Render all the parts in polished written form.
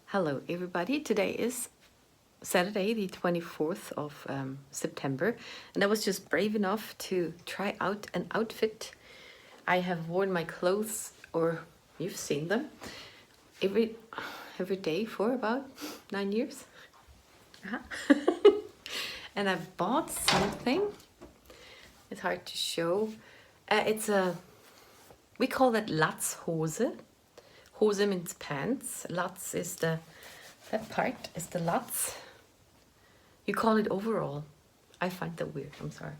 Hello everybody, today is Saturday the 24th of September, and I was just brave enough to try out an outfit. I have worn my clothes, or you've seen them, every day for about 9 years. And I bought something. It's hard to show. We call that Latzhose. Hose means pants. Latz is that part is the Latz. You call it overall. I find that weird, I'm sorry.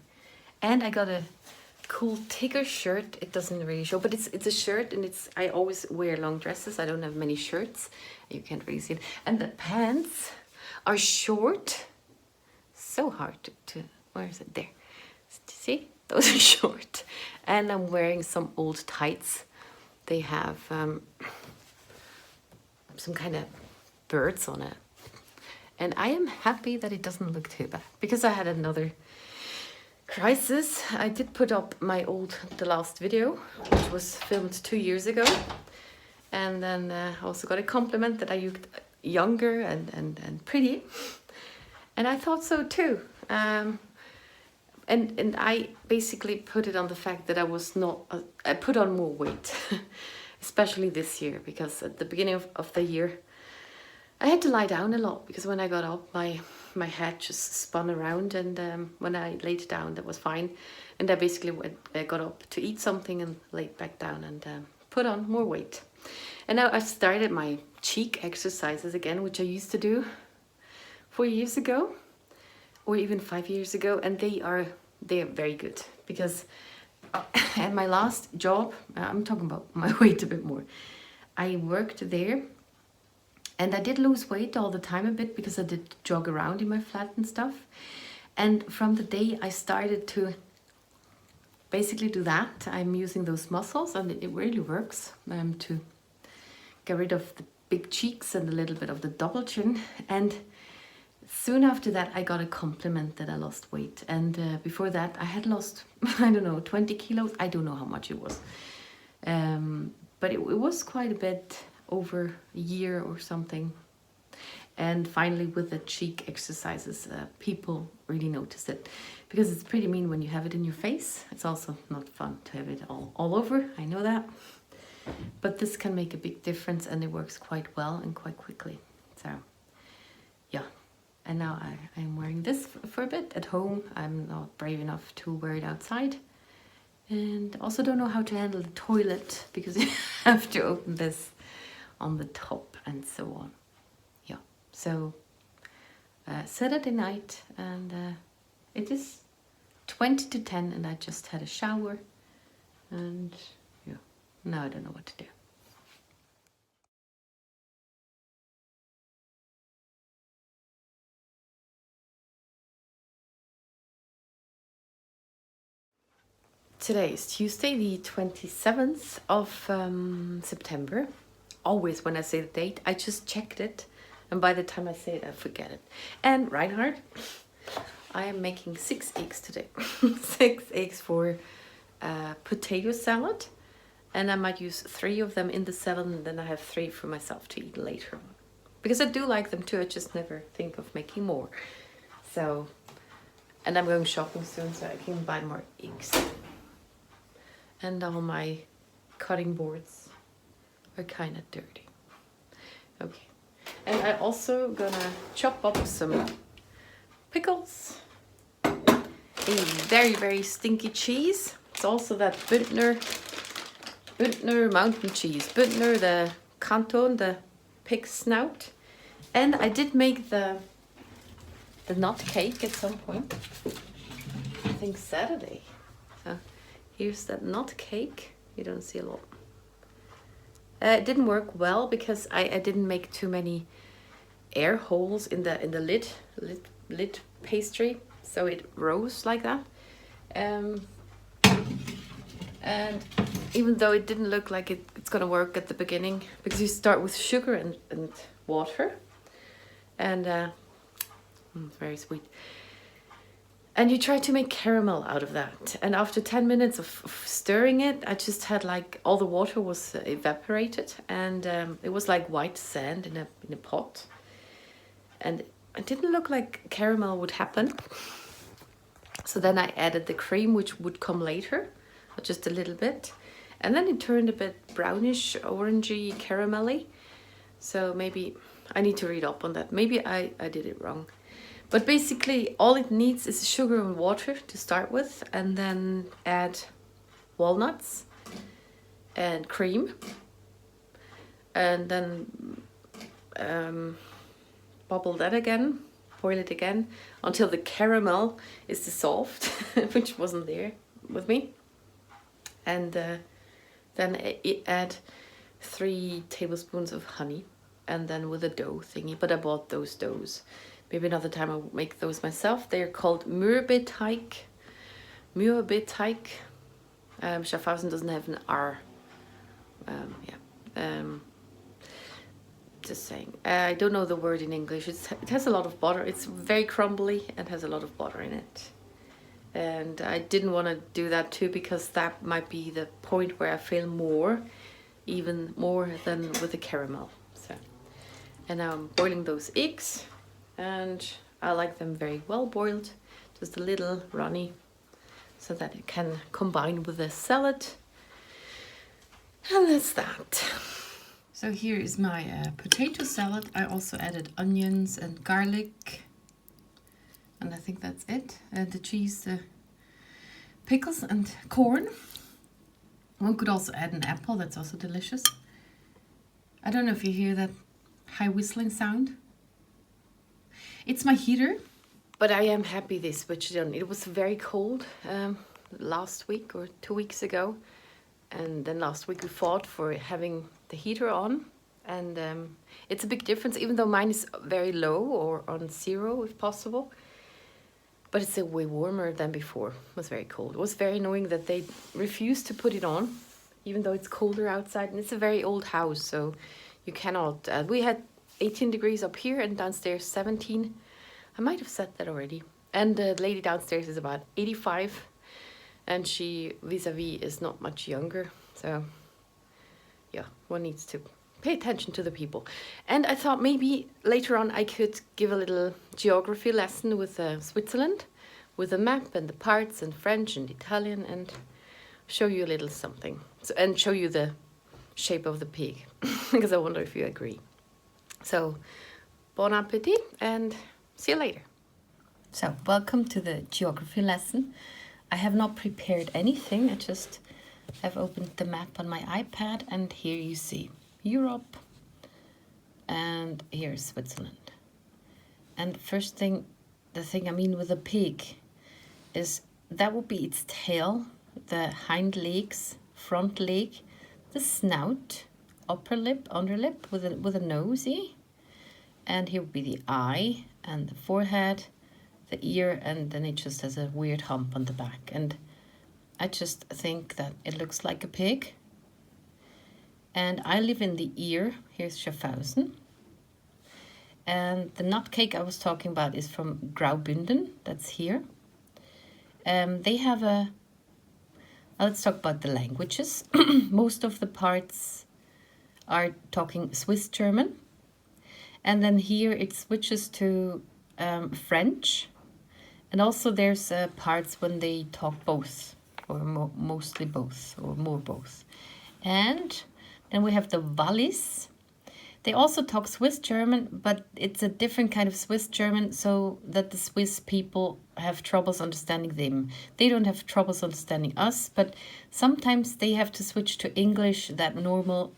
And I got a cool Tigger shirt. It doesn't really show, but it's a shirt, and I always wear long dresses. I don't have many shirts. You can't really see it. And the pants are short. So hard to where is it? There. See? Those are short. And I'm wearing some old tights. They have some kind of birds on it. And I am happy that it doesn't look too bad, because I had another crisis. I did put up the last video, which was filmed 2 years ago. And then I also got a compliment that I looked younger and pretty. And I thought so too. And I basically put it on the fact that I put on more weight, especially this year, because at the beginning of the year, I had to lie down a lot, because when I got up, my head just spun around, and when I laid down, that was fine. And I basically got up to eat something and laid back down and put on more weight. And now I've started my cheek exercises again, which I used to do 4 years ago, or even 5 years ago, and they are very good, because at my last job, I'm talking about my weight a bit more. I worked there, and I did lose weight all the time a bit, because I did jog around in my flat and stuff. And from the day I started to basically do that, I'm using those muscles, and it really works to get rid of the big cheeks and a little bit of the double chin. And soon after that, I got a compliment that I lost weight. And before that, I had lost, I don't know, 20 kilos. I don't know how much it was. But it was quite a bit, over a year or something. And finally, with the cheek exercises, people really notice it, because it's pretty mean when you have it in your face. It's also not fun to have it all over. I know that. But this can make a big difference, and it works quite well and quite quickly. So, yeah. And now I'm wearing this for a bit at home. I'm not brave enough to wear it outside. And also don't know how to handle the toilet, because you have to open this on the top and so on. Yeah, so Saturday night, and it is 20 to 10, and I just had a shower, and yeah, now I don't know what to do. Today is Tuesday, the 27th of September. Always when I say the date, I just checked it, and by the time I say it, I forget it. And Reinhard, I am making 6 eggs today. 6 eggs for potato salad, and I might use 3 of them in the salad, and then I have 3 for myself to eat later on. Because I do like them too, I just never think of making more. So, and I'm going shopping soon, so I can buy more eggs. And all my cutting boards are kind of dirty. Okay. And I also gonna chop up some pickles. A very, very stinky cheese. It's also that Bündner mountain cheese. Bündner, the canton, the pig snout. And I did make the nut cake at some point. I think Saturday. So here's that nut cake. You don't see a lot. It didn't work well, because I didn't make too many air holes in the lid pastry, so it rose like that. And even though it didn't look like it's gonna work at the beginning, because you start with sugar and water, and it's very sweet. And you try to make caramel out of that. And after 10 minutes of stirring it, I just had like all the water was evaporated, and it was like white sand in a pot. And it didn't look like caramel would happen. So then I added the cream, which would come later, just a little bit. And then it turned a bit brownish, orangey, caramelly. So maybe I need to read up on that. Maybe I did it wrong. But basically all it needs is sugar and water to start with, and then add walnuts and cream, and then bubble that again, boil it again until the caramel is dissolved, which wasn't there with me. And then add 3 tablespoons of honey, and then with a dough thingy. But I bought those doughs. Maybe another time I'll make those myself. They're called Mürbeteig. Mürbeteig. Schaffhausen doesn't have an R. Just saying. I don't know the word in English. It has a lot of butter. It's very crumbly and has a lot of butter in it. And I didn't want to do that too, because that might be the point where I feel more, even more than with the caramel. So, and now I'm boiling those eggs. And I like them very well boiled, just a little runny, so that it can combine with the salad. And that's that. So here is my potato salad. I also added onions and garlic, and I think that's it. And the cheese, the pickles and corn. One could also add an apple, that's also delicious. I don't know if you hear that high whistling sound. It's my heater, but I am happy they switched it on. It was very cold last week or 2 weeks ago, and then last week we fought for having the heater on, and it's a big difference, even though mine is very low or on 0 if possible, but it's way warmer than before. It was very cold. It was very annoying that they refused to put it on, even though it's colder outside, and it's a very old house, so you cannot. We had 18 degrees up here and downstairs 17. I might have said that already. And the lady downstairs is about 85, and she vis-a-vis is not much younger. So yeah, one needs to pay attention to the people. And I thought maybe later on I could give a little geography lesson with Switzerland, with a map and the parts and French and Italian, and show you a little something. So, and show you the shape of the pig, because I wonder if you agree. So, bon appetit, and see you later. So, welcome to the geography lesson. I have not prepared anything. I just have opened the map on my iPad, and here you see Europe, and here's Switzerland. And first thing, the thing I mean with a pig is that would be its tail, the hind legs, front leg, the snout, upper lip, underlip with a nosy, and here would be the eye and the forehead, the ear, and then it just has a weird hump on the back. And I just think that it looks like a pig. And I live in the ear. Here's Schaffhausen. And the nut cake I was talking about is from Graubünden. That's here. They have a... Let's talk about the languages. Most of the parts are talking Swiss German. And then here it switches to French. And also there's parts when they talk both, or mostly both, or more both. And then we have the Wallis. They also talk Swiss German, but it's a different kind of Swiss German, so that the Swiss people have troubles understanding them. They don't have troubles understanding us, but sometimes they have to switch to English, that normal,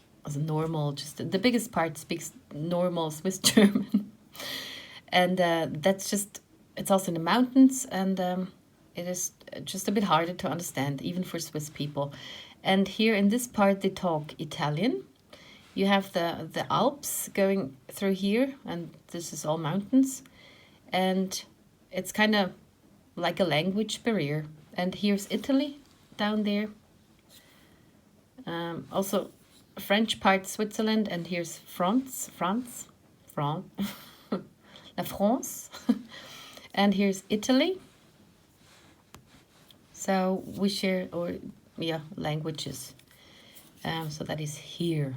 just the biggest part speaks normal Swiss German. And that's just, it's also in the mountains, and it is just a bit harder to understand, even for Swiss people. And here in this part, they talk Italian. You have the Alps going through here, and this is all mountains. And it's kind of like a language barrier. And here's Italy down there. Also French part Switzerland, and here's France. La France. And here's Italy. So we share, or yeah, languages. So that is here.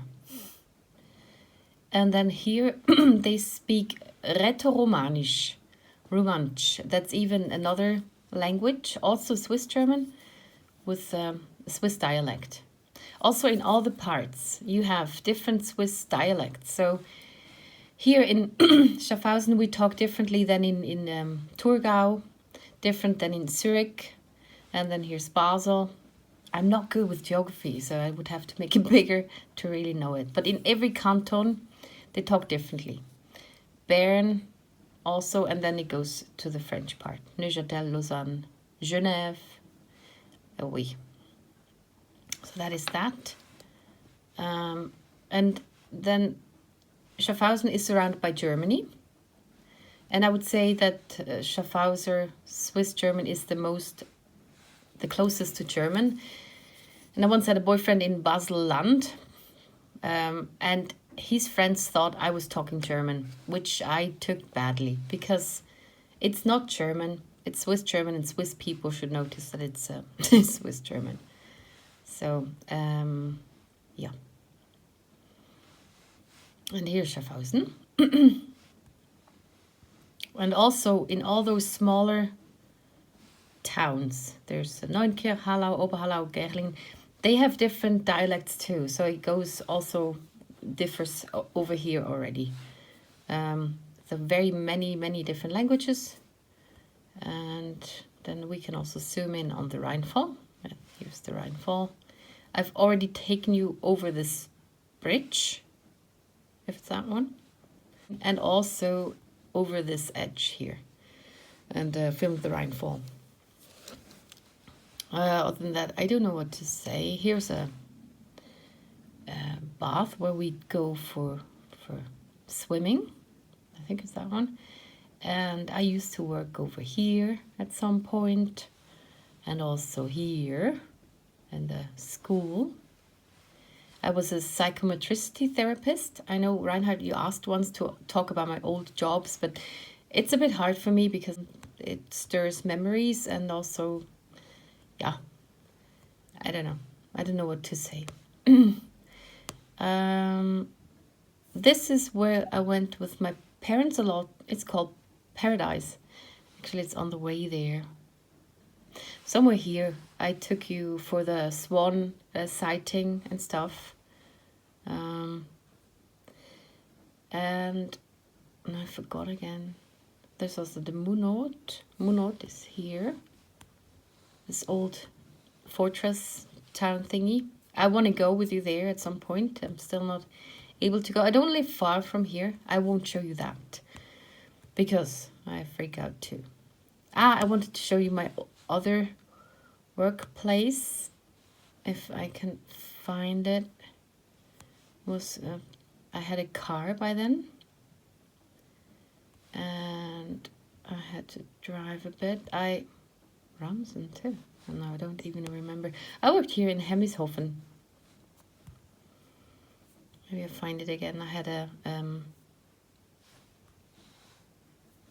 And then here they speak Rätoromanisch, Romansch. That's even another language, also Swiss German, with Swiss dialect. Also in all the parts, you have different Swiss dialects. So here in Schaffhausen, we talk differently than in Thurgau, different than in Zurich, and then here's Basel. I'm not good with geography, so I would have to make it bigger to really know it. But in every canton, they talk differently. Bern also, and then it goes to the French part. Neuchâtel, Lausanne, Genève. Oui. So that is that. And then Schaffhausen is surrounded by Germany. And I would say that Schaffhauser Swiss German is the closest to German. And I once had a boyfriend in Basel-Land, and his friends thought I was talking German, which I took badly because it's not German. It's Swiss German, and Swiss people should notice that it's Swiss German. So, yeah. And here's Schaffhausen. And also in all those smaller towns, there's Neunkirch, Hallau, Oberhallau, Gerling. They have different dialects too. So it differs over here already. So very many different languages. And then we can also zoom in on the Rheinfall. Here's the Rheinfall. I've already taken you over this bridge, if it's that one, and also over this edge here, and filmed the Rheinfall. Other than that, I don't know what to say. Here's a bath where we go for swimming. I think it's that one. And I used to work over here at some point, and also here in the school. I was a psychometricity therapist. I know, Reinhard, you asked once to talk about my old jobs, but it's a bit hard for me because it stirs memories, and also, yeah, I don't know. I don't know what to say. This is where I went with my parents a lot. It's called Paradise. Actually, it's on the way there. Somewhere here, I took you for the swan sighting and stuff. And I forgot again. There's also the Munot. Munot is here. This old fortress town thingy. I want to go with you there at some point. I'm still not able to go. I don't live far from here. I won't show you that because I freak out too. I wanted to show you my other workplace, if I can find it. I had a car by then, and I had to drive a bit. Ramsen too. And now I don't even remember. I worked here in Hemmishofen. Maybe I'll find it again. I had a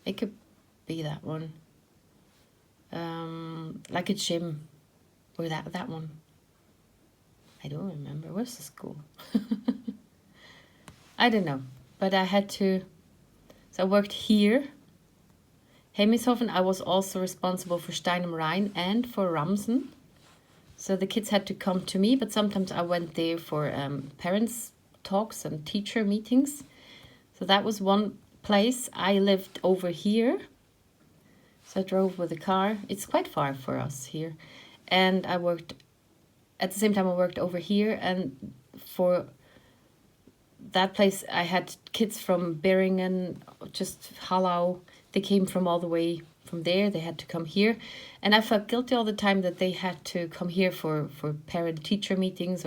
it could be that one. Like a gym, or that one. I don't remember. Where's the school? I don't know, but I had to. So I worked here. Hemmishofen, I was also responsible for Stein am Rhein and for Ramsen. So the kids had to come to me, but sometimes I went there for parents' talks and teacher meetings. So that was one place. I lived over here. So I drove with a car. It's quite far for us here. And I worked, at the same time I worked over here. And for that place, I had kids from Beringen, just Hallau. They came from all the way from there. They had to come here. And I felt guilty all the time that they had to come here for parent-teacher meetings.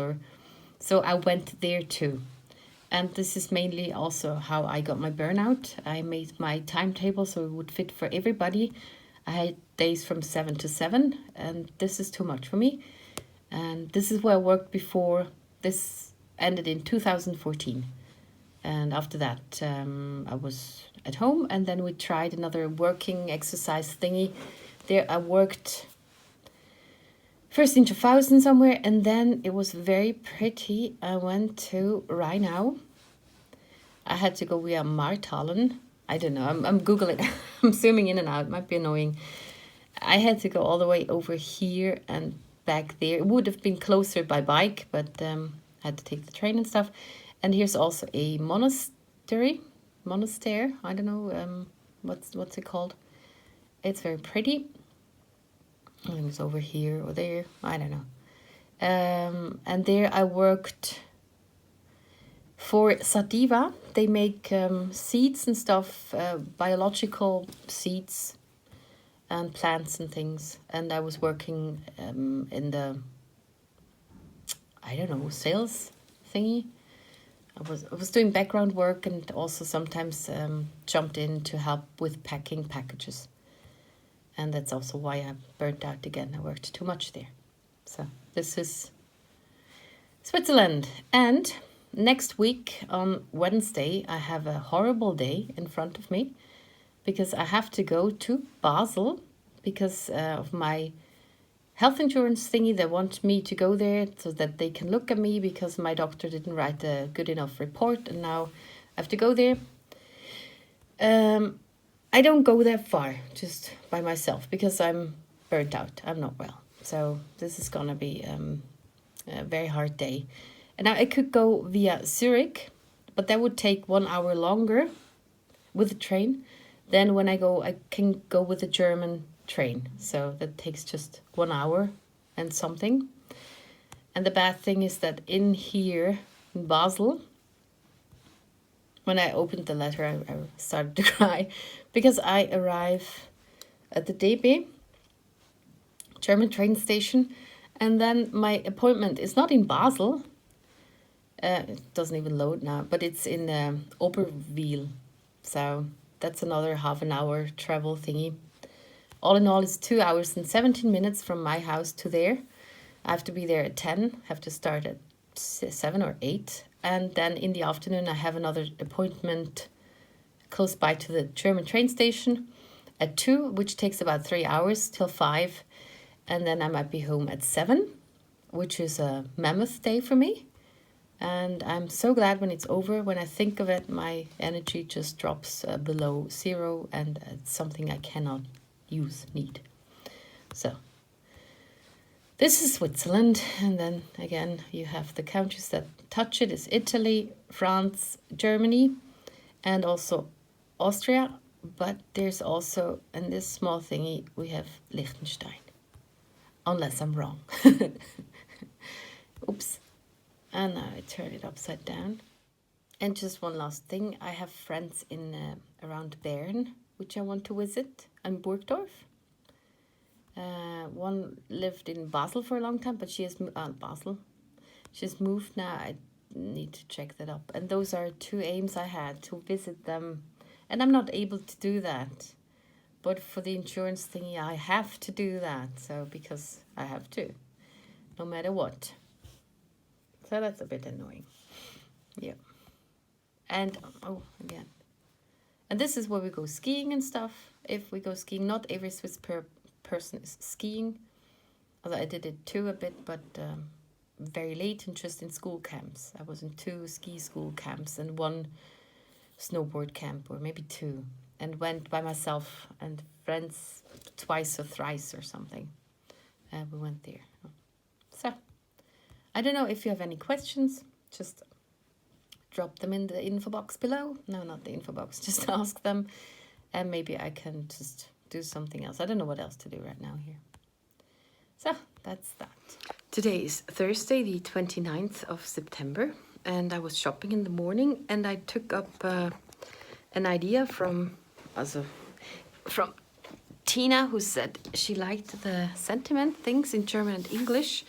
So I went there too. And this is mainly also how I got my burnout. I made my timetable so it would fit for everybody. I had days from 7 to 7, and this is too much for me. And this is where I worked before. This ended in 2014. And after that, I was at home, and then we tried another working exercise thingy. There I worked first in 2000 somewhere, and then it was very pretty. I went to Rheinau. I had to go via Martalen. I don't know. I'm Googling. I'm zooming in and out. It might be annoying. I had to go all the way over here and back there. It would have been closer by bike, but I had to take the train and stuff. And here's also a monastery. I don't know what's it called. It's very pretty. I think it's over here or there. I don't know. And there I worked for Sativa. They make seeds and stuff, biological seeds and plants and things. And I was working in the, I don't know, sales thingy. I was doing background work and also sometimes jumped in to help with packing packages. And that's also why I burnt out again. I worked too much there. So this is Switzerland. And next week on Wednesday, I have a horrible day in front of me because I have to go to Basel because of my health insurance thingy. They want me to go there so that they can look at me because my doctor didn't write a good enough report, and now I have to go there. I don't go that far just by myself because I'm burnt out. I'm not well. So this is going to be a very hard day. And now I could go via Zurich, but that would take 1 hour longer with the train. Then when I go, I can go with the German train. So that takes just 1 hour and something. And the bad thing is that in here in Basel, when I opened the letter, I started to cry because I arrive at the DB, German train station, and then my appointment is not in Basel. It doesn't even load now, but it's in Oberwil. So that's another half an hour travel thingy. All in all, it's 2 hours and 17 minutes from my house to there. I have to be there at 10, have to start at 7 or 8. And then in the afternoon, I have another appointment close by to the German train station at 2, which takes about 3 hours till 5. And then I might be home at 7, which is a mammoth day for me. And I'm so glad when it's over. When I think of it, my energy just drops below 0, and it's something I cannot need. So this is Switzerland, and then again you have the countries that touch it. Is Italy, France, Germany, and also Austria. But there's also, in this small thingy, we have Liechtenstein. Unless I'm wrong. Oops. And now I turn it upside down. And just one last thing. I have friends in around Bern, which I want to visit, and Burgdorf. One lived in Basel for a long time, but she has She's moved now. I need to check that up. And those are 2 aims I had, to visit them. And I'm not able to do that. But for the insurance thingy, I have to do that. So, because I have to, no matter what. So that's a bit annoying. Yeah. And, oh, again. And this is where we go skiing and stuff. If we go skiing, not every Swiss person is skiing. Although I did it too a bit, but very late and just in school camps. I was in 2 ski school camps and 1 snowboard camp, or maybe 2. And went by myself and friends twice or thrice or something. We went there. So, I don't know if you have any questions. Just drop them in the info box below. No, not the info box. Just ask them. And maybe I can just do something else. I don't know what else to do right now here. So, that's that. Today is Thursday, the 29th of September. And I was shopping in the morning. And I took up an idea from Tina, who said she liked the sentiment things in German and English.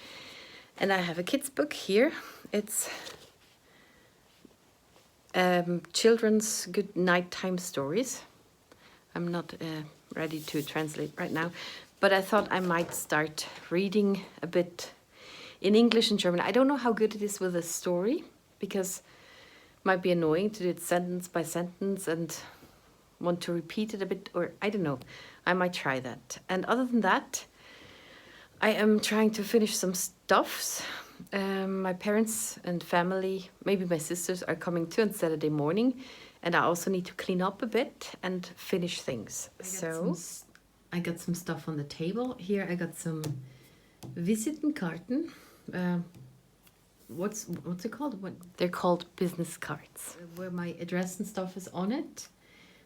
And I have a kid's book here. It's children's good nighttime stories. I'm not ready to translate right now, but I thought I might start reading a bit in English and German. I don't know how good it is with a story, because it might be annoying to do it sentence by sentence and want to repeat it a bit, or I don't know. I might try that. And other than that, I am trying to finish some stuffs. My parents and family, maybe my sisters, are coming too on Saturday morning, and I also need to clean up a bit and finish things. So I got some stuff on the table. Here I got some Visitenkarten. What's it called? They're called business cards, where my address and stuff is on it,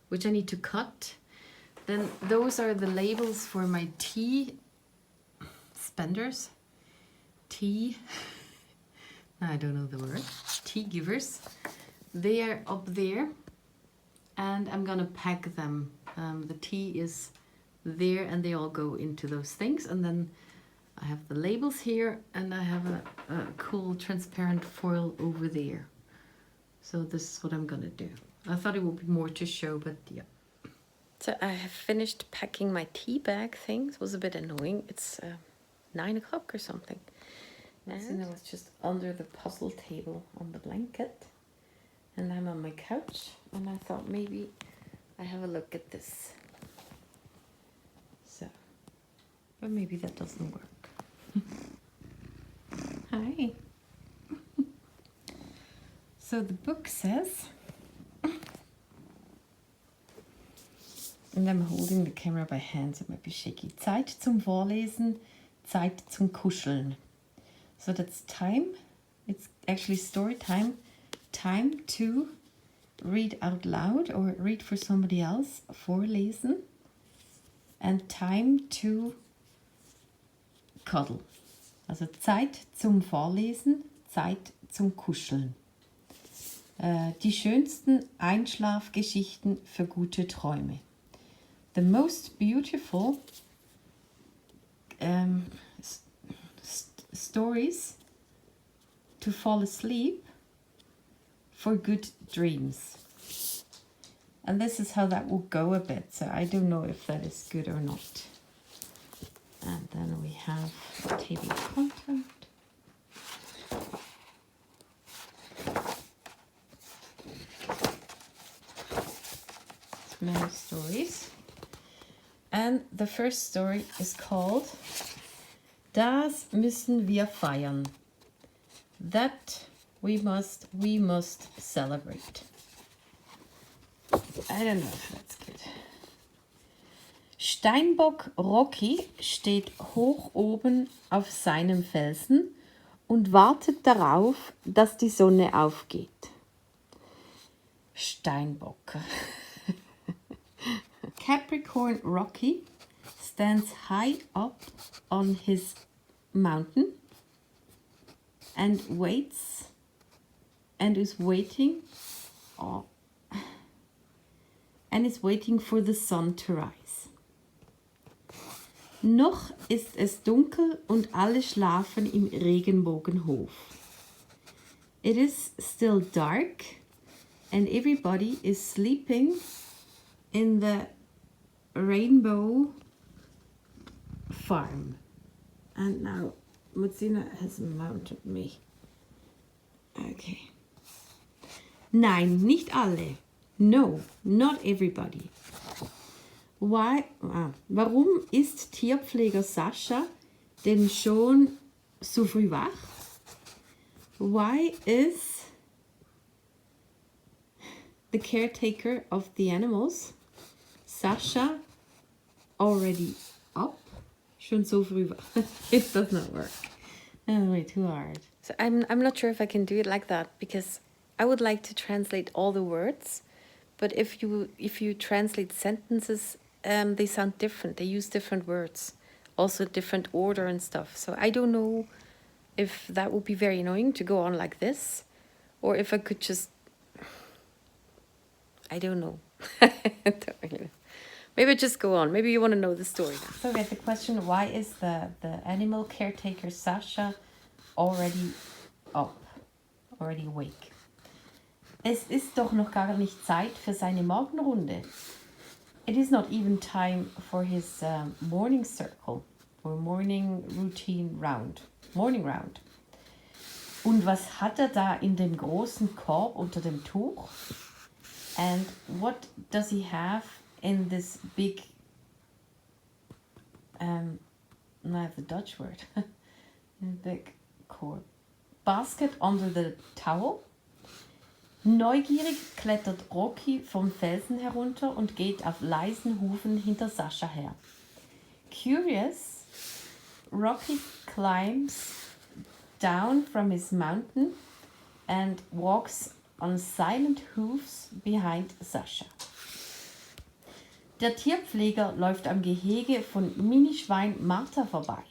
which I need to cut. Then those are the labels for my tea spenders. Tea, I don't know the word, tea givers. They are up there, and I'm gonna pack them. The tea is there, and they all go into those things, and then I have the labels here, and I have a cool transparent foil over there. So this is what I'm gonna do. I thought it would be more to show, but yeah. So I have finished packing my tea bag things. It was a bit annoying. It's 9 o'clock or something. And I was just under the puzzle table on the blanket. And I'm on my couch. And I thought maybe I have a look at this. So, but maybe that doesn't work. Hi. So the book says, and I'm holding the camera by hand, so it might be shaky. Zeit zum Vorlesen, Zeit zum Kuscheln. So that's time. It's actually story time. Time to read out loud or read for somebody else, vorlesen. And time to cuddle. Also Zeit zum Vorlesen, Zeit zum Kuscheln. Die schönsten Einschlafgeschichten für gute Träume. The most beautiful stories to fall asleep for good dreams. And this is how that will go a bit, so I don't know if that is good or not. And then we have the table of content. Many stories. And the first story is called Das müssen wir feiern. That we must celebrate. I don't know if that's good. Steinbock Rocky steht hoch oben auf seinem Felsen und wartet darauf, dass die Sonne aufgeht. Steinbock. Capricorn Rocky stands high up on his mountain and waits and is waiting for the sun to rise. Noch ist es dunkel und alle schlafen im Regenbogenhof. It is still dark and everybody is sleeping in the rainbow farm. And now Mozina has mounted me. Okay. Nein, nicht alle. No, not everybody. Warum ist Tierpfleger Sascha denn schon so früh wach? Why is the caretaker of the animals, Sascha, already up? Schon so früh wach. It does not work. Oh, way too hard. So I'm not sure if I can do it like that, because I would like to translate all the words, but if you translate sentences, they sound different. They use different words, also different order and stuff. So I don't know if that would be very annoying to go on like this, or if I could just, I don't know. I don't really know. Maybe just go on. Maybe you want to know the story now. So we have the question, why is the animal caretaker Sascha already up, already awake? Es ist doch noch gar nicht Zeit für seine Morgenrunde. It is not even time for his morning circle, or morning routine round, morning round. Und was hat da in dem großen Korb unter dem Tuch? And what does he have in this big I have the Dutch word. Big cord. Basket under the towel. Neugierig klettert Rocky vom Felsen herunter und geht auf leisen Hufen hinter Sascha her. Curious, Rocky climbs down from his mountain and walks on silent hooves behind Sascha. Der Tierpfleger läuft am Gehege von Minischwein Martha vorbei.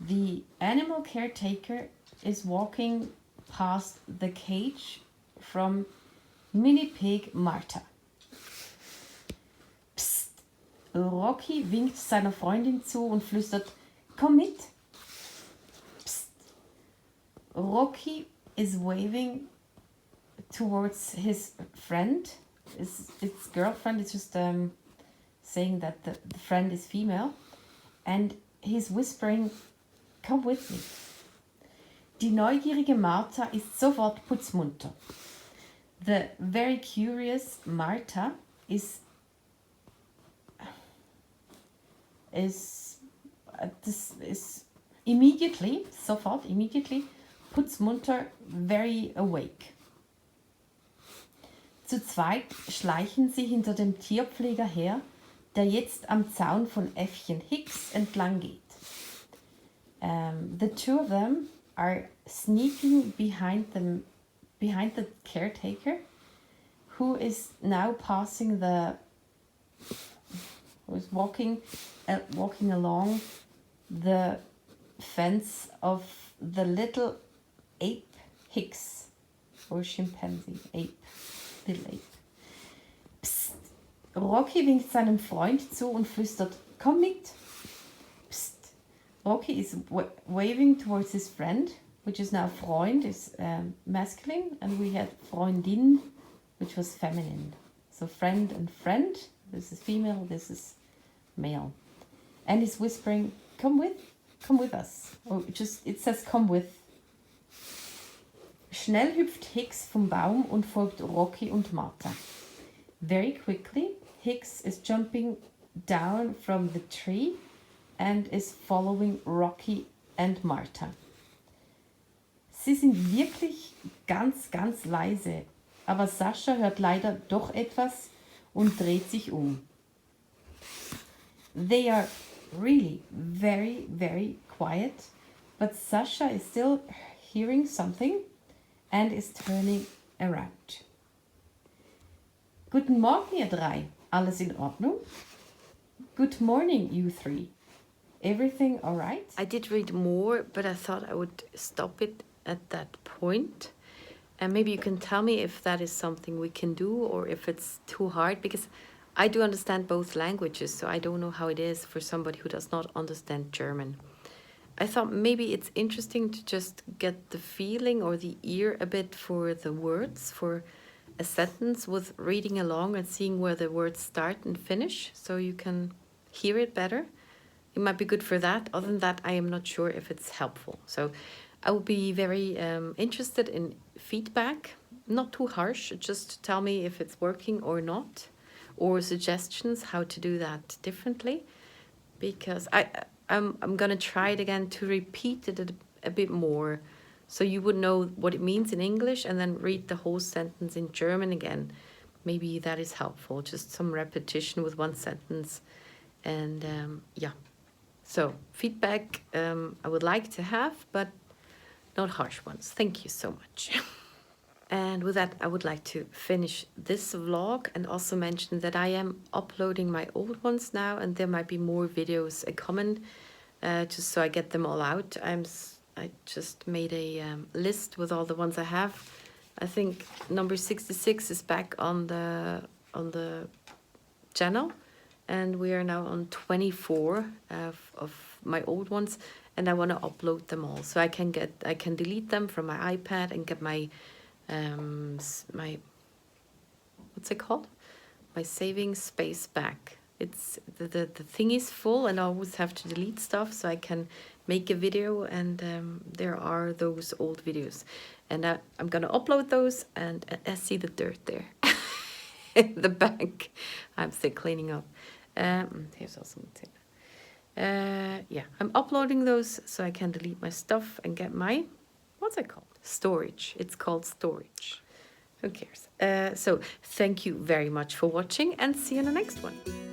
The animal caretaker is walking past the cage from Mini Pig Martha. Psst! Rocky winkt seiner Freundin zu und flüstert, komm mit! Psst! Rocky is waving towards his friend. Its girlfriend is just saying that the friend is female. And he's whispering, come with me. Die neugierige Martha ist sofort putzmunter. The very curious Martha is immediately putzmunter, very awake. Zu zweit schleichen sie hinter dem Tierpfleger her, der jetzt am Zaun von Äffchen Hicks entlang geht. The two of them are sneaking behind the caretaker, who is now walking along the fence of the little ape Hicks, or chimpanzee ape, little ape. Psst. Rocky winkt seinem Freund zu und flüstert, komm mit. Psst. Rocky is waving towards his friend, which is now Freund, is masculine, and we had Freundin, which was feminine. So friend and friend, this is female, this is male. And he's whispering, come with us. Or just, it says come with. Schnell hüpft Hicks vom Baum und folgt Rocky und Martha. Very quickly, Hicks is jumping down from the tree and is following Rocky and Martha. Sie sind wirklich ganz, ganz leise, aber Sascha hört leider doch etwas und dreht sich um. They are really very, very quiet, but Sascha is still hearing something and is turning around. Guten Morgen, ihr drei. Alles in Ordnung? Good morning, you three. Everything all right? I did read more, but I thought I would stop it at that point. And maybe you can tell me if that is something we can do or if it's too hard, because I do understand both languages, so I don't know how it is for somebody who does not understand German. I thought maybe it's interesting to just get the feeling or the ear a bit for the words, for a sentence with reading along and seeing where the words start and finish, so you can hear it better. It might be good for that. Other than that, I am not sure if it's helpful. So I would be very interested in feedback, not too harsh, just tell me if it's working or not, or suggestions how to do that differently, because I'm gonna try it again to repeat it a bit more, so you would know what it means in English and then read the whole sentence in German again. Maybe that is helpful, just some repetition with one sentence. And yeah, so feedback I would like to have, but not harsh ones. Thank you so much. And with that, I would like to finish this vlog and also mention that I am uploading my old ones now, and there might be more videos coming, just so I get them all out. I just made a list with all the ones I have. I think number 66 is back on the channel, and we are now on 24 of my old ones, and I want to upload them all so I can delete them from my iPad and get my what's it called, my saving space back. It's the thing is full and I always have to delete stuff, so I can make a video, and there are those old videos, and I'm gonna upload those. And I see the dirt there in the back. I'm still cleaning up. Here's also Yeah, I'm uploading those so I can delete my stuff and get my, what's it called? Storage. It's called storage. Who cares? So thank you very much for watching and see you in the next one.